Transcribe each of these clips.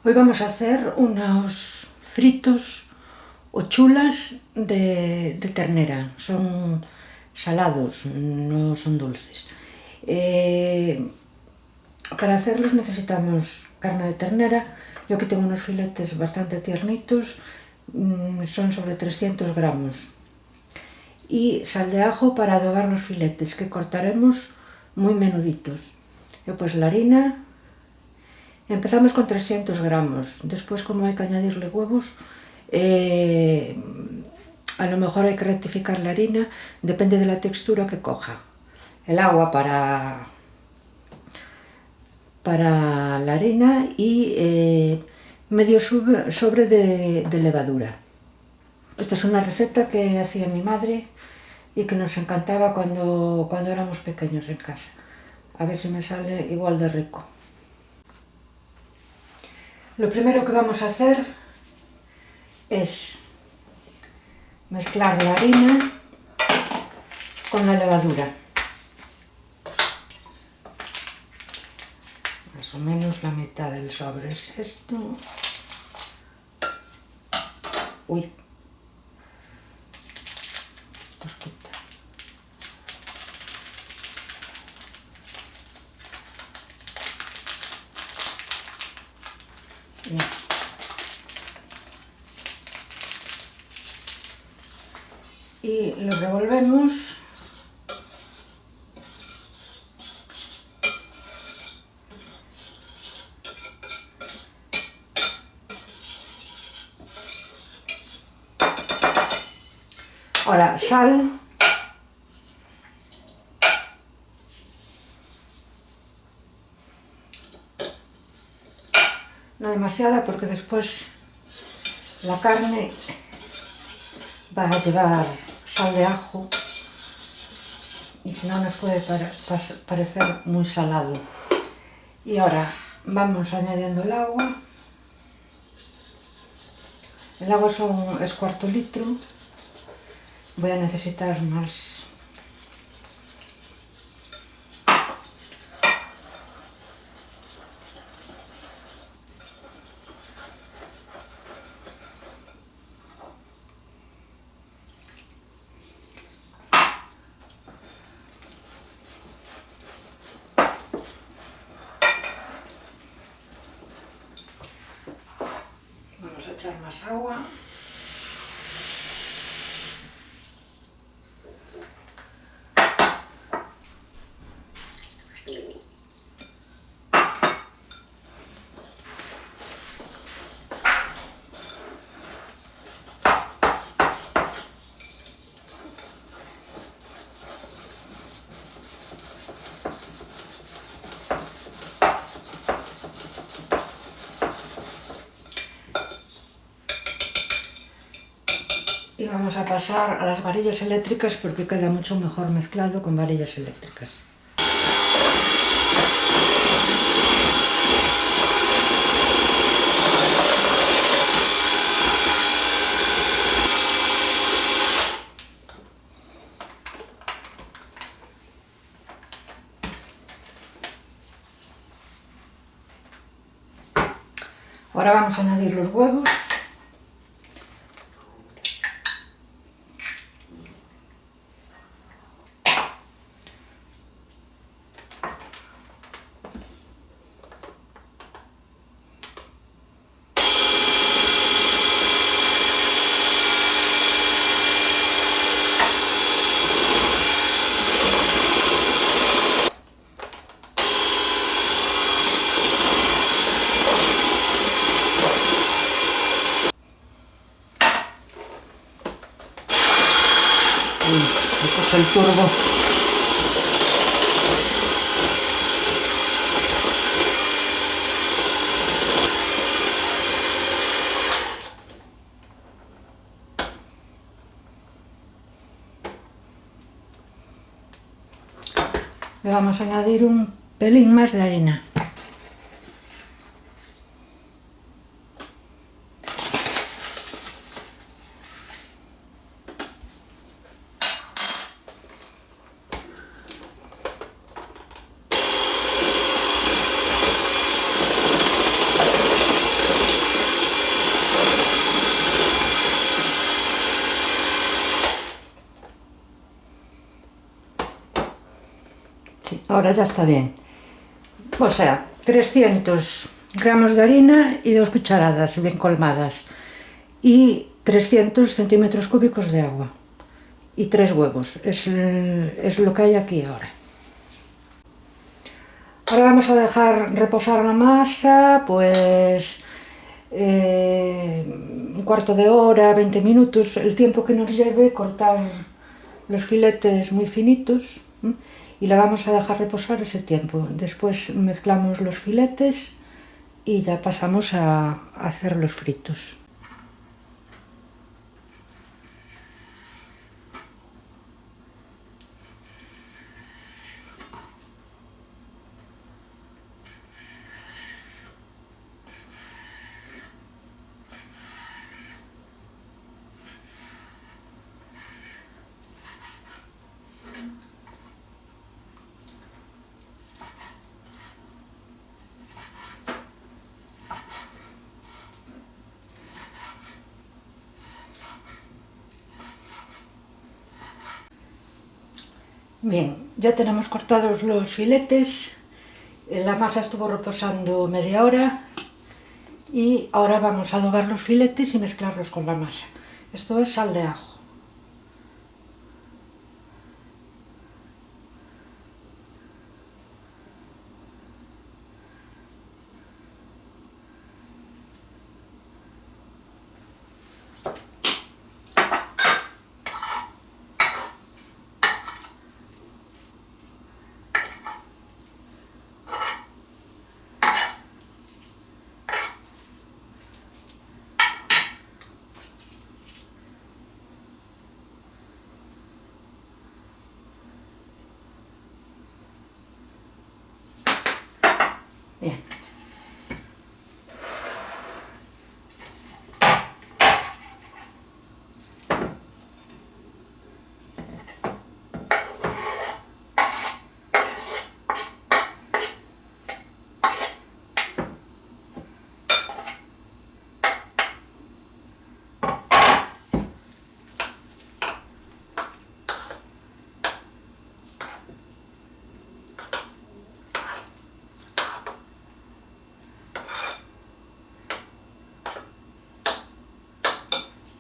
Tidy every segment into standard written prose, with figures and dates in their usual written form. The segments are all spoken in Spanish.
Hoy vamos a hacer unos fritos o chulas de ternera. Son salados, no son dulces. Para hacerlos necesitamos carne de ternera. Yo aquí tengo unos filetes bastante tiernitos, son sobre 300 gramos. Y sal de ajo para adobar los filetes, que cortaremos muy menuditos. Después la harina. Empezamos con 300 gramos, después como hay que añadirle huevos, a lo mejor hay que rectificar la harina, depende de la textura que coja. El agua para la harina y medio sobre de levadura. Esta es una receta que hacía mi madre y que nos encantaba cuando éramos pequeños en casa. A ver si me sale igual de rico. Lo primero que vamos a hacer es mezclar la harina con la levadura. Más o menos la mitad del sobre es esto. Uy. Tosquita. Bien. Y lo revolvemos ahora sal, no demasiada porque después la carne va a llevar sal de ajo y si no nos puede parecer muy salado. Y ahora vamos añadiendo el agua. El agua es cuarto litro. Voy a necesitar más. Vamos a echar más agua. Y vamos a pasar a las varillas eléctricas porque queda mucho mejor mezclado con varillas eléctricas. Ahora vamos a añadir los huevos. Me puse el turbo. Le vamos a añadir un pelín más de harina. Ahora ya está bien. O sea, 300 gramos de harina y 2 cucharadas bien colmadas. Y 300 centímetros cúbicos de agua. Y 3 huevos. Es lo que hay aquí ahora. Ahora vamos a dejar reposar la masa, pues un cuarto de hora, 20 minutos, el tiempo que nos lleve cortar los filetes muy finitos, y la vamos a dejar reposar ese tiempo. Después mezclamos los filetes y ya pasamos a hacer los fritos. Bien, ya tenemos cortados los filetes, la masa estuvo reposando media hora y ahora vamos a adobar los filetes y mezclarlos con la masa. Esto es sal de ajo. Bien.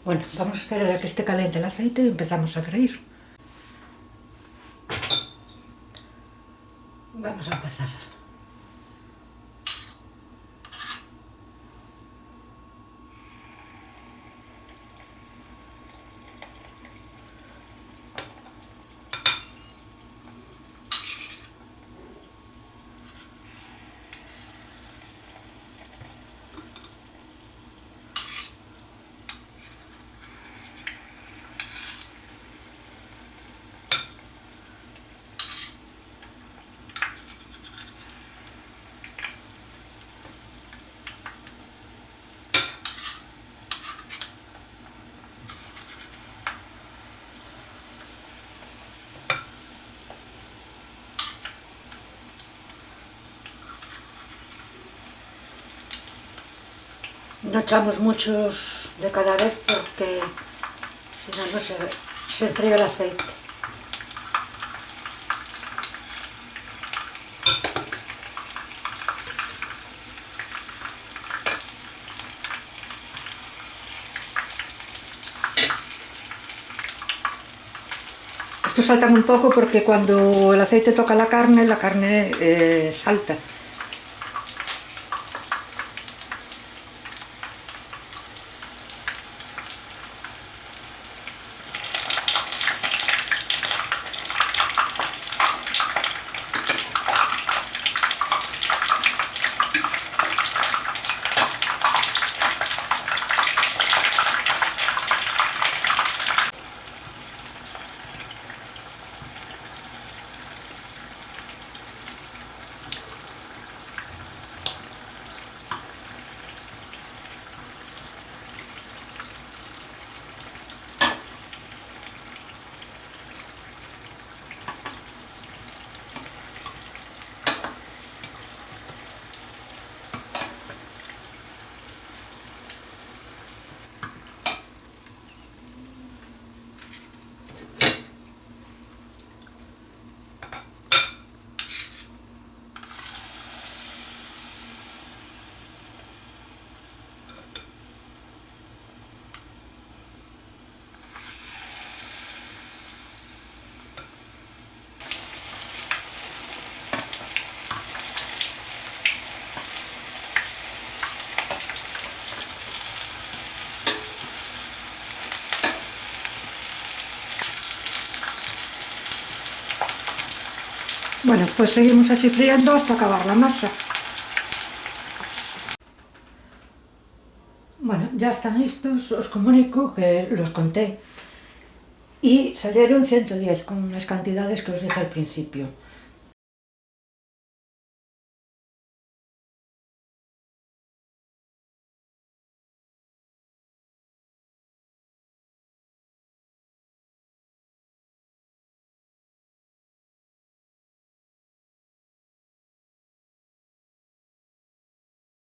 Bueno, vamos a esperar a que esté caliente el aceite y empezamos a freír. Vamos a empezar. No echamos muchos de cada vez porque si no se enfría el aceite. Estos saltan un poco porque cuando el aceite toca la carne salta. Bueno, pues seguimos así friendo hasta acabar la masa. Bueno, ya están listos, os comunico que los conté y salieron 110 con las cantidades que os dije al principio.